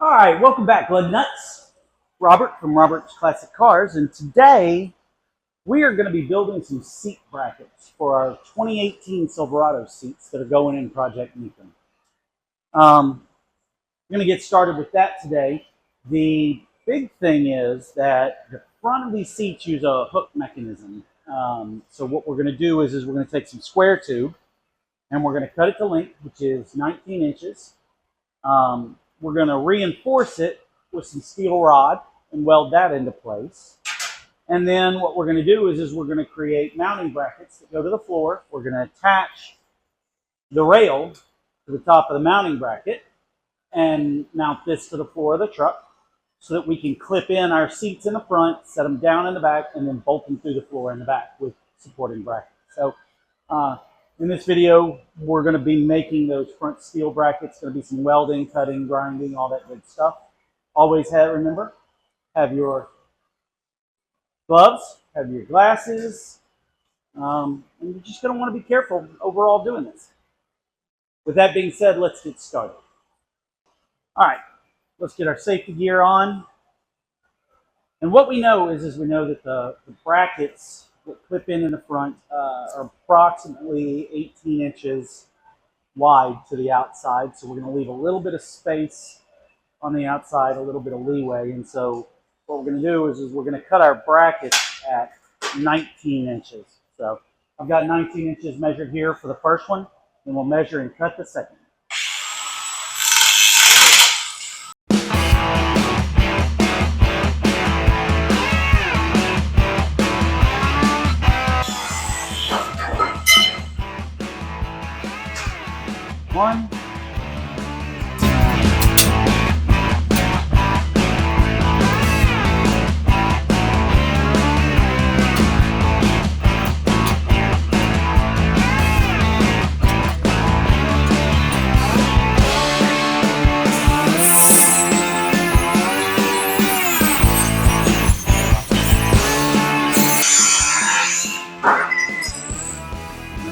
All right, welcome back, Blood Nuts. Robert from Robert's Classic Cars, and today we are going to be building some seat brackets for our 2018 Silverado seats that are going in Project Mecum. We're going to get started with that today. The big thing is that the front of these seats use a hook mechanism. So what we're going to do is we're going to take some square tube and we're going to cut it to length, which is 19 inches. We're going to reinforce it with some steel rod and weld that into place. And then what we're going to do is we're going to create mounting brackets that go to the floor. We're going to attach the rail to the top of the mounting bracket and mount this to the floor of the truck so that we can clip in our seats in the front, set them down in the back, and then bolt them through the floor in the back with supporting brackets. So in this video, we're going to be making those front steel brackets. Going to be some welding, cutting, grinding, all that good stuff. Always remember, have your gloves, have your glasses, and you're just going to want to be careful overall doing this. With that being said, let's get started. All right, let's get our safety gear on. And what we know is we know that the brackets that clip in the front are approximately 18 inches wide to the outside. So we're going to leave a little bit of space on the outside, a little bit of leeway. And so what we're going to do is we're going to cut our brackets at 19 inches. So I've got 19 inches measured here for the first one, and we'll measure and cut the second. One.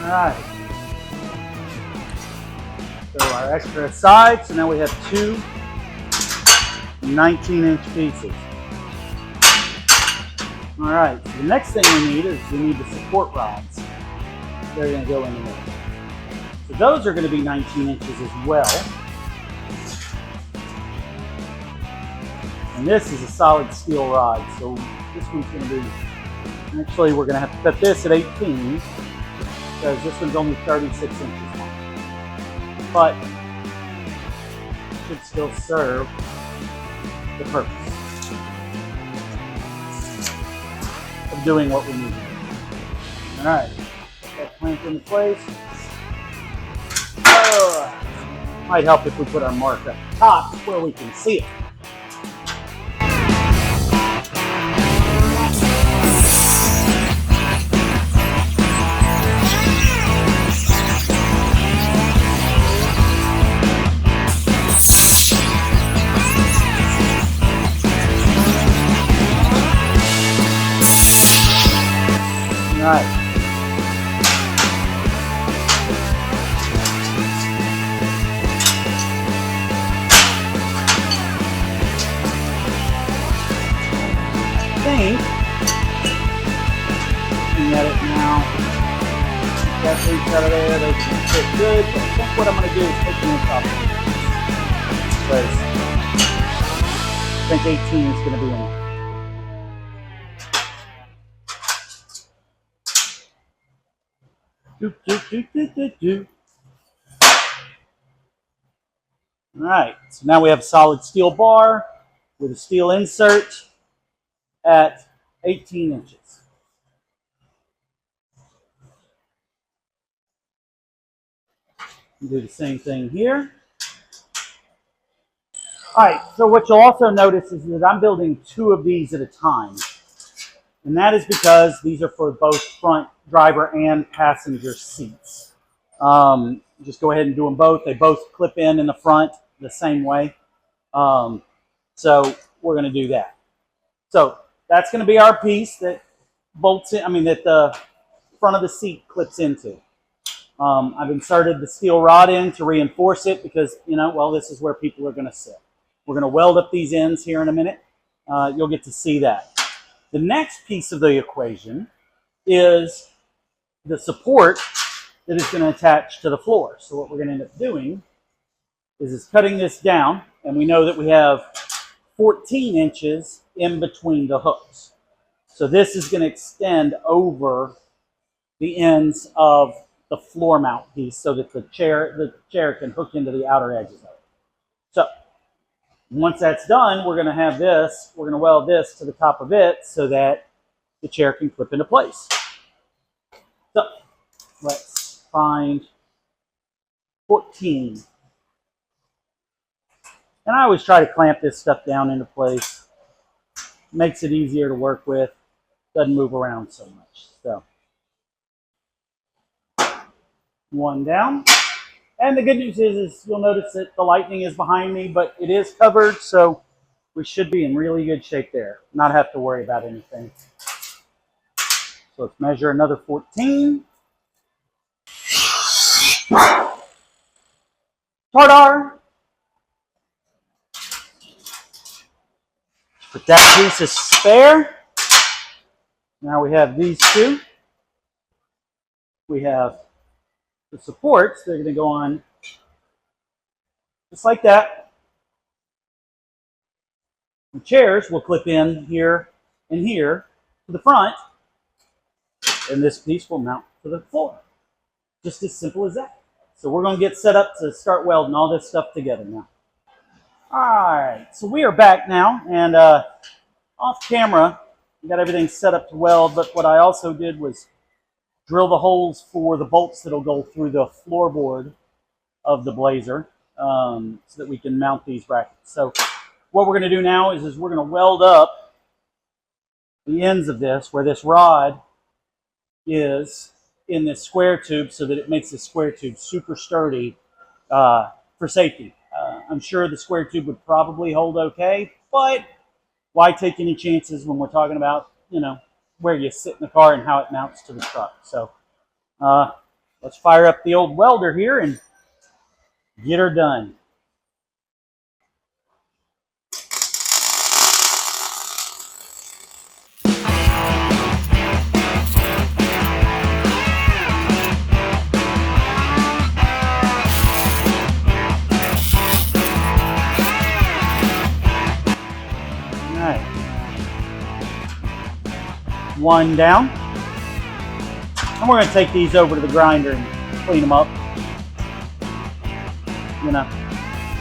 All right. So our extra aside, so now we have two 19-inch pieces. All right, so the next thing we need is we need the support rods. They're going to go in the middle. So those are going to be 19 inches as well. And this is a solid steel rod, so this one's going to be, actually we're going to have to cut this at 18 because this one's only 36 inches long. But should still serve the purpose of doing what we need to do. All right, that clamped into place. Might help if we put our mark at the top where we can see it. All right. I think, looking at it now, got these out of there, they can fit good. But I think what I'm going to do is take them off because I think 18 is going to be enough. All right, so now we have a solid steel bar with a steel insert at 18 inches. Do the same thing here. All right, so what you'll also notice is that I'm building two of these at a time. And that is because these are for both front driver and passenger seats. Just go ahead and do them both. They both clip in the front the same way. So we're going to do that. So that's going to be our piece that bolts in, that the front of the seat clips into. I've inserted the steel rod in to reinforce it because, well, this is where people are going to sit. We're going to weld up these ends here in a minute. You'll get to see that. The next piece of the equation is the support that is going to attach to the floor. So what we're going to end up doing is cutting this down, and we know that we have 14 inches in between the hooks. So this is going to extend over the ends of the floor mount piece so that the chair can hook into the outer edges of it. So once that's done, we're going to have this, we're going to weld this to the top of it so that the chair can clip into place. So let's find 14. And I always try to clamp this stuff down into place. Makes it easier to work with. Doesn't move around so much. So one down. And the good news is you'll notice that the lightning is behind me, but it is covered, so we should be in really good shape there. Not have to worry about anything. So let's measure another 14. Tardar! Put that piece as spare. Now we have these two. We have the supports. They're going to go on just like that. The chairs will clip in here and here to the front, and this piece will mount to the floor. Just as simple as that. So we're going to get set up to start welding all this stuff together now. Alright, so we are back now, and off camera, we got everything set up to weld, but what I also did was drill the holes for the bolts that will go through the floorboard of the Blazer so that we can mount these brackets. So what we're going to do now is we're going to weld up the ends of this where this rod is in this square tube so that it makes this square tube super sturdy for safety. I'm sure the square tube would probably hold okay, but why take any chances when we're talking about, you know, where you sit in the car and how it mounts to the truck. So let's fire up the old welder here and get her done. One down. And we're going to take these over to the grinder and clean them up. You know,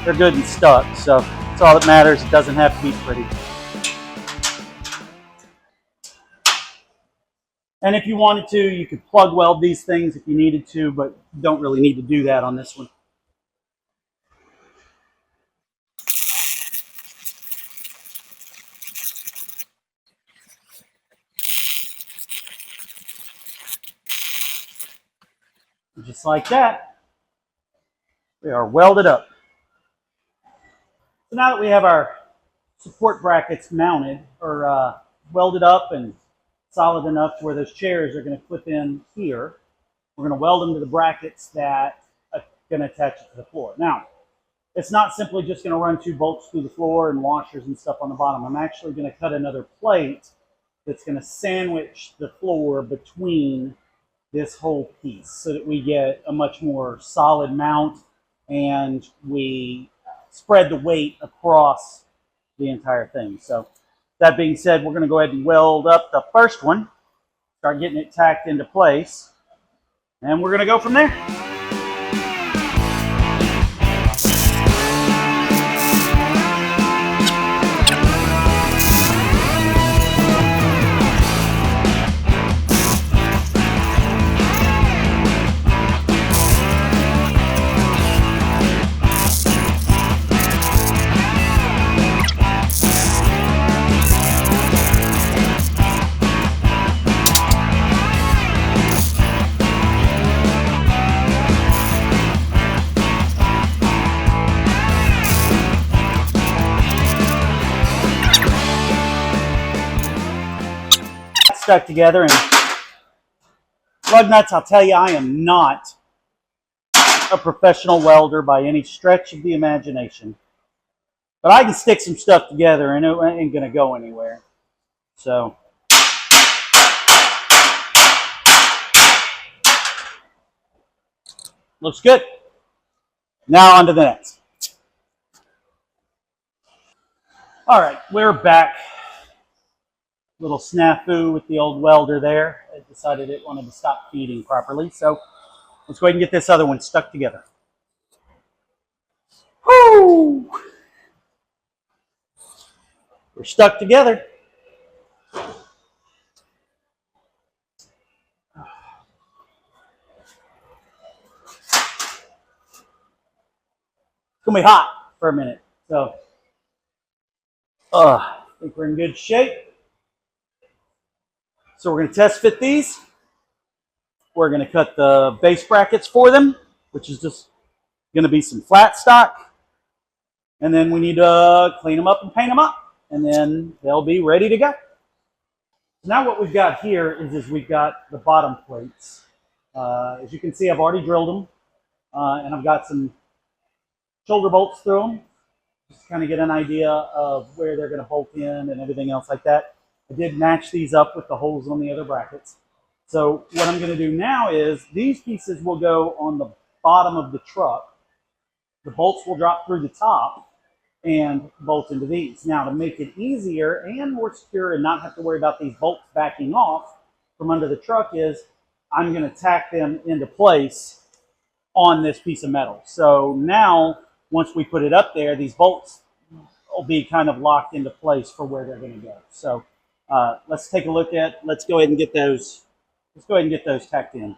they're good and stuck, so that's all that matters. It doesn't have to be pretty. And if you wanted to, you could plug weld these things if you needed to, but you don't really need to do that on this one. Just like that, we are welded up. So now that we have our support brackets mounted or welded up and solid enough to where those chairs are going to clip in here, we're going to weld them to the brackets that are going to attach it to the floor. Now, it's not simply just going to run 2 bolts through the floor and washers and stuff on the bottom. I'm actually going to cut another plate that's going to sandwich the floor between this whole piece so that we get a much more solid mount and we spread the weight across the entire thing. So that being said, we're going to go ahead and weld up the first one, start getting it tacked into place, and we're going to go from there. Stuck together, and lug nuts, I'll tell you, I am not a professional welder by any stretch of the imagination, But I can stick some stuff together and it ain't gonna go anywhere. So looks good. Now on to the next. All right, we're back. Little snafu with the old welder there. It decided it wanted to stop feeding properly. So let's go ahead and get this other one stuck together. Woo! We're stuck together. It's gonna be hot for a minute. So I think we're in good shape. So we're gonna test fit these. We're gonna cut the base brackets for them, which is just gonna be some flat stock. And then we need to clean them up and paint them up. And then they'll be ready to go. Now what we've got here is we've got the bottom plates. As you can see, I've already drilled them. And I've got some shoulder bolts through them. Just to kind of get an idea of where they're going to bolt in and everything else like that. I did match these up with the holes on the other brackets. So what I'm going to do now is these pieces will go on the bottom of the truck. The bolts will drop through the top and bolt into these. Now to make it easier and more secure and not have to worry about these bolts backing off from under the truck is I'm going to tack them into place on this piece of metal. So now once we put it up there, these bolts will be kind of locked into place for where they're going to go. So let's take a look at, let's go ahead and get those, tacked in.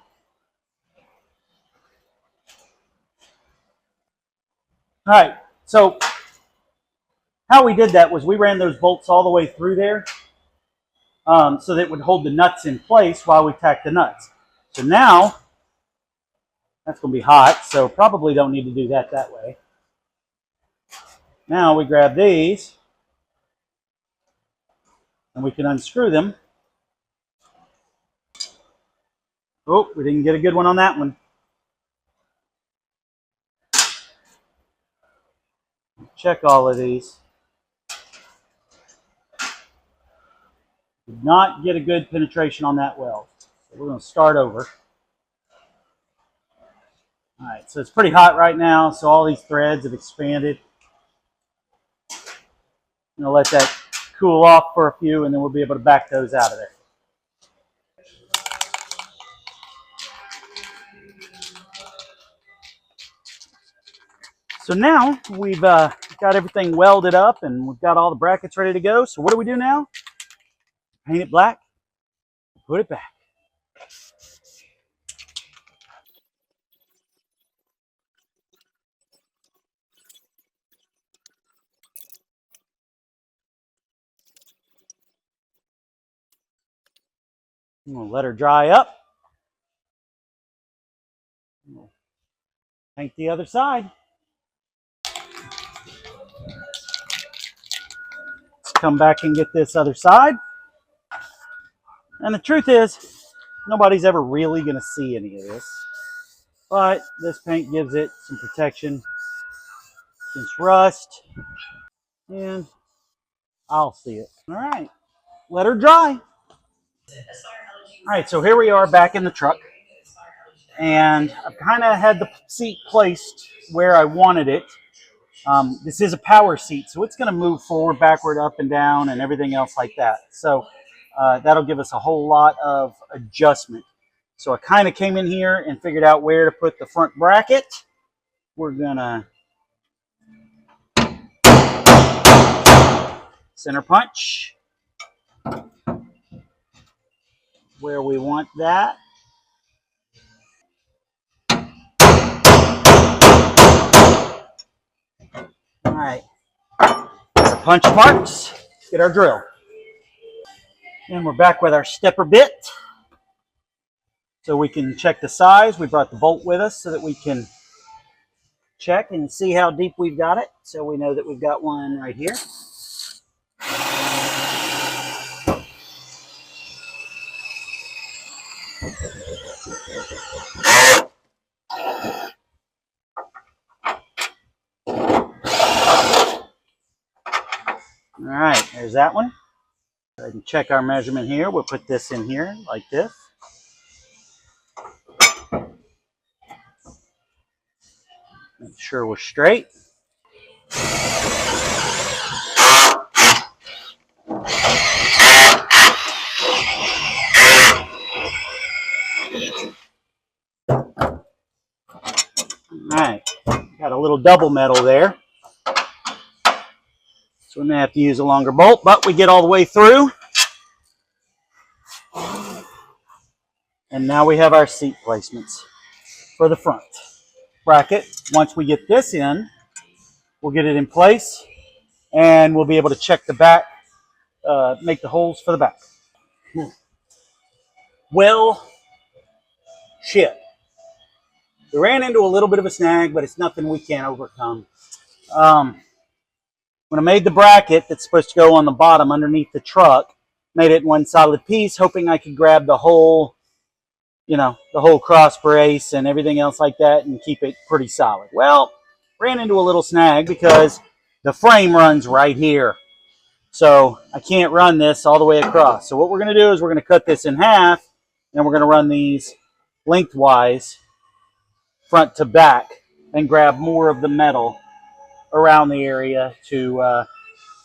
All right, so how we did that was we ran those bolts all the way through there so that it would hold the nuts in place while we tacked the nuts. So now, that's going to be hot, so probably don't need to do that way. Now we grab these and we can unscrew them. Oh, we didn't get a good one on that one. Check all of these. Did not get a good penetration on that weld. So we're going to start over. All right, so it's pretty hot right now, so all these threads have expanded. I'm going to let that cool off for a few, and then we'll be able to back those out of there. So now we've got everything welded up, and we've got all the brackets ready to go. So what do we do now? Paint it black, put it back. I'm going to let her dry up. Paint the other side. Let's come back and get this other side. And the truth is, nobody's ever really going to see any of this. But this paint gives it some protection against rust. And I'll see it. All right, let her dry. All right, so here we are back in the truck. And I've kind of had the seat placed where I wanted it. This is a power seat, so it's going to move forward, backward, up and down, and everything else like that. So that'll give us a whole lot of adjustment. So I kind of came in here and figured out where to put the front bracket. We're going to center punch where we want that. All right, punch marks, get our drill. And we're back with our stepper bit. So we can check the size. We brought the bolt with us so that we can check and see how deep we've got it. So we know that we've got one right here. There's that one. Go ahead and check our measurement here. We'll put this in here like this. Make sure we're straight. Alright, got a little double metal there. So we may have to use a longer bolt, but we get all the way through. And now we have our seat placements for the front bracket. Once we get this in, we'll get it in place and we'll be able to check the back, make the holes for the back. Well, shit. We ran into a little bit of a snag, but it's nothing we can't overcome. When I made the bracket that's supposed to go on the bottom underneath the truck, made it one solid piece, hoping I could grab the whole, the whole cross brace and everything else like that and keep it pretty solid. Well, ran into a little snag because the frame runs right here. So I can't run this all the way across. So what we're going to do is we're going to cut this in half and we're going to run these lengthwise front to back and grab more of the metal around the area to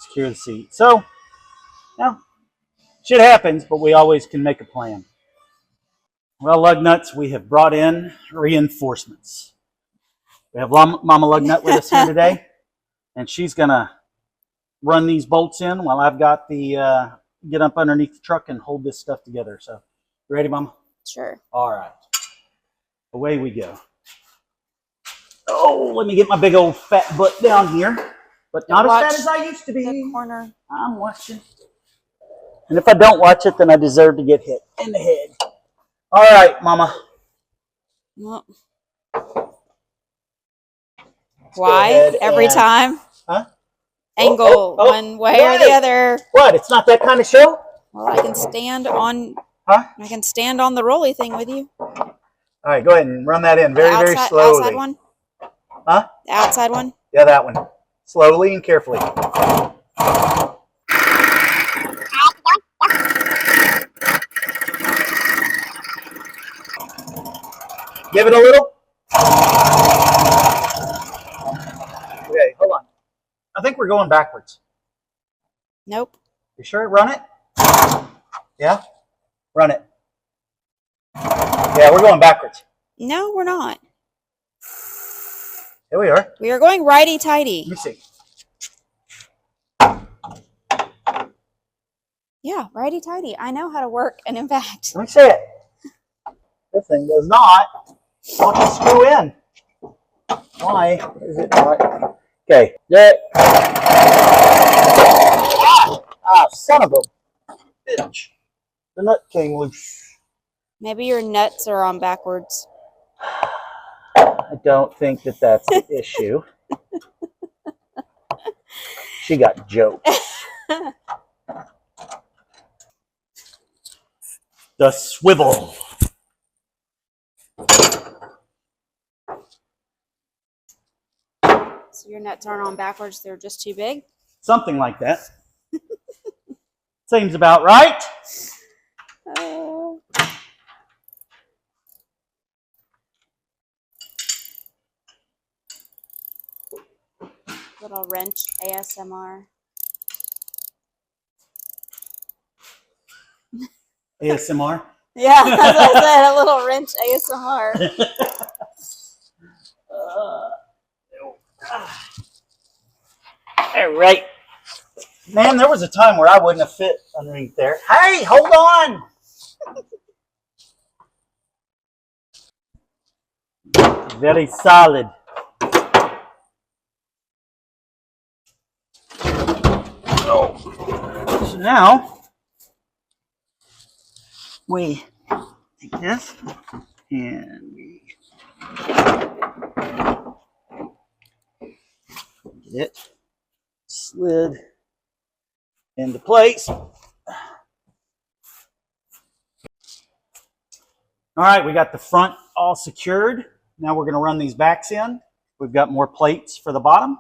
secure the seat. So, now, shit happens, but we always can make a plan. Well, lug nuts, we have brought in reinforcements. We have Mama Lug Nut with us here today, and she's going to run these bolts in while I've got the, get up underneath the truck and hold this stuff together. So, you ready, Mama? Sure. All right. Away we go. Oh, let me get my big old fat butt down here. But not as fat as I used to be. The corner. I'm watching. And if I don't watch it, then I deserve to get hit in the head. All right, Mama. Well, why? Every time? Huh? Angle one way or the other. What? It's not that kind of show? Well, I can stand on. Huh? I can stand on the rolly thing with you. All right, go ahead and run that in very slowly. Outside one? Huh? The outside one? Yeah, that one. Slowly and carefully. Give it a little. Okay, hold on. I think we're going backwards. Nope. You sure? Run it? Yeah? Run it. Yeah, we're going backwards. No, we're not. Here we are. We are going righty-tighty. Let me see. Yeah, righty-tighty. I know how to work, and in fact... Let me see it. This thing does not want to screw in. Why is it not? Okay. Ah, son of a bitch. The nut came loose. Maybe your nuts are on backwards. I don't think that that's the issue. She got jokes. The swivel. So your nuts aren't on backwards, they're just too big? Something like that. Seems about right. Little wrench ASMR. ASMR? Yeah, as I said, a little wrench ASMR. All right. Man, there was a time where I wouldn't have fit underneath there. Hey, hold on. Very solid. So now we take this and we get it slid into place. All right, we got the front all secured. Now we're going to run these backs in. We've got more plates for the bottom,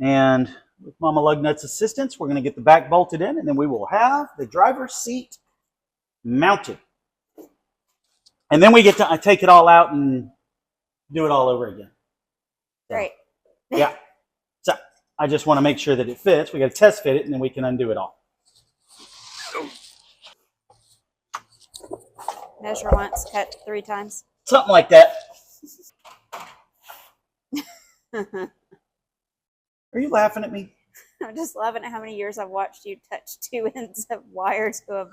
and with Mama Lugnut's assistance, we're going to get the back bolted in, and then we will have the driver's seat mounted. And then we get to take it all out and do it all over again. So, Great. Yeah. So I just want to make sure that it fits. We got to test fit it, and then we can undo it all. Measure once, cut 3 times. Something like that. Are you laughing at me? I'm just loving how many years I've watched you touch 2 ends of wire to a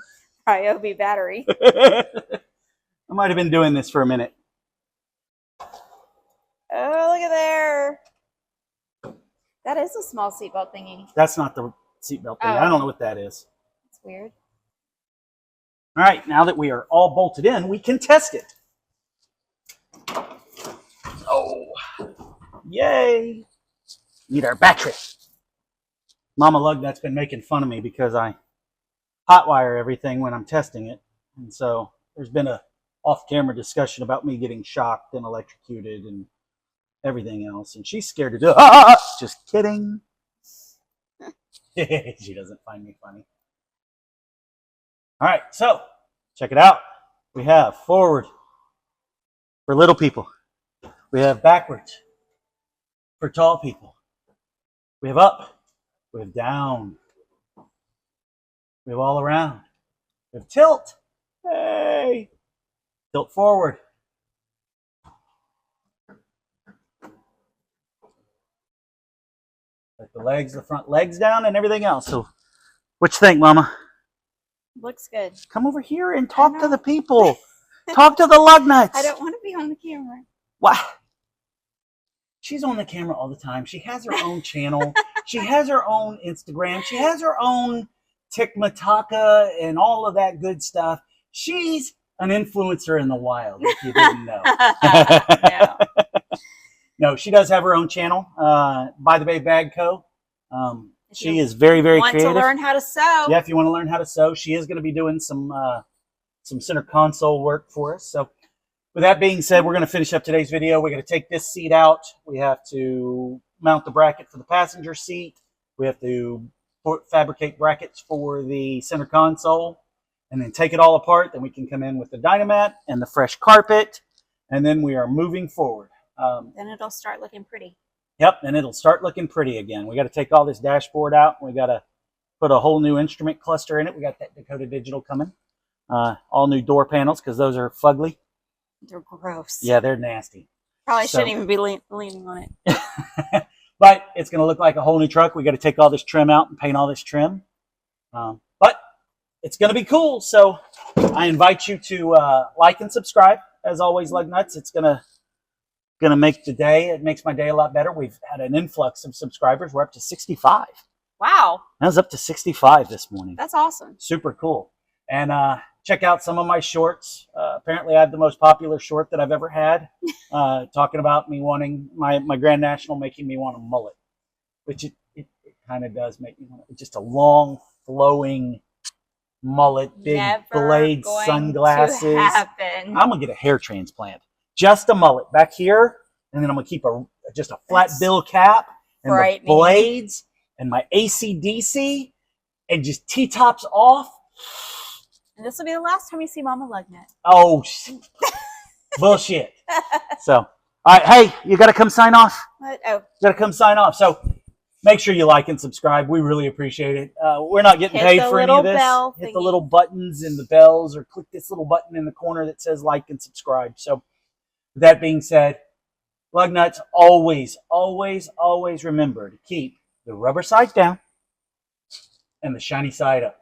Ryobi battery. I might have been doing this for a minute. Oh, look at there. That is a small seatbelt thingy. That's not the seatbelt thing. Oh. I don't know what that is. That's weird. All right, now that we are all bolted in, we can test it. Oh, yay. Need our battery. Mama Lugnut's been making fun of me because I hotwire everything when I'm testing it. And so there's been a off-camera discussion about me getting shocked and electrocuted and everything else. And she's scared to do it. Ah! Just kidding. She doesn't find me funny. All right, so check it out. We have forward for little people. We have backwards for tall people. We have up. We have down. We have all around. We have tilt. Hey! Tilt forward. Like the legs, the front legs down and everything else. So what you think, Mama? Looks good. Come over here and talk to the people. Talk to the Lugnuts. I don't want to be on the camera. What? She's on the camera all the time. She has her own channel. She has her own Instagram. She has her own TikTok and all of that good stuff. She's an influencer in the wild, if you didn't know. No, she does have her own channel, By the Bay Bag Co. She is very, very creative. Want to learn how to sew? Yeah, if you want to learn how to sew, she is going to be doing some center console work for us. So with that being said, we're going to finish up today's video. We're going to take this seat out. We have to mount the bracket for the passenger seat. We have to fabricate brackets for the center console and then take it all apart. Then we can come in with the Dynamat and the fresh carpet, and then we are moving forward. Then it'll start looking pretty. Yep, and it'll start looking pretty again. We got to take all this dashboard out. We got to put a whole new instrument cluster in it. We got that Dakota Digital coming. All new door panels because those are fugly. They're gross. Yeah, they're nasty. Probably shouldn't even be leaning on it. But it's going to look like a whole new truck. We got to take all this trim out and paint all this trim. But it's going to be cool. So I invite you to like and subscribe. As always, Lugnuts. It's going to make the day. It makes my day a lot better. We've had an influx of subscribers. We're up to 65. Wow. I was up to 65 this morning. That's awesome. Super cool. And check out some of my shorts. Apparently, I have the most popular short that I've ever had, talking about me wanting my Grand National making me want a mullet, which it kind of does make me want it. Just a long, flowing mullet, big blade sunglasses. I'm going to get a hair transplant. Just a mullet back here, and then I'm going to keep just a flat bill cap and the blades and my AC/DC and just T-tops off. And this will be the last time you see Mama Lugnut. Oh, bullshit. So, all right, hey, you got to come sign off. What? Oh. You got to come sign off. So, make sure you like and subscribe. We really appreciate it. We're not getting paid for any of this. Hit the little buttons and the bells, or click this little button in the corner that says like and subscribe. So, with that being said, Lugnuts, always, always, always remember to keep the rubber side down and the shiny side up.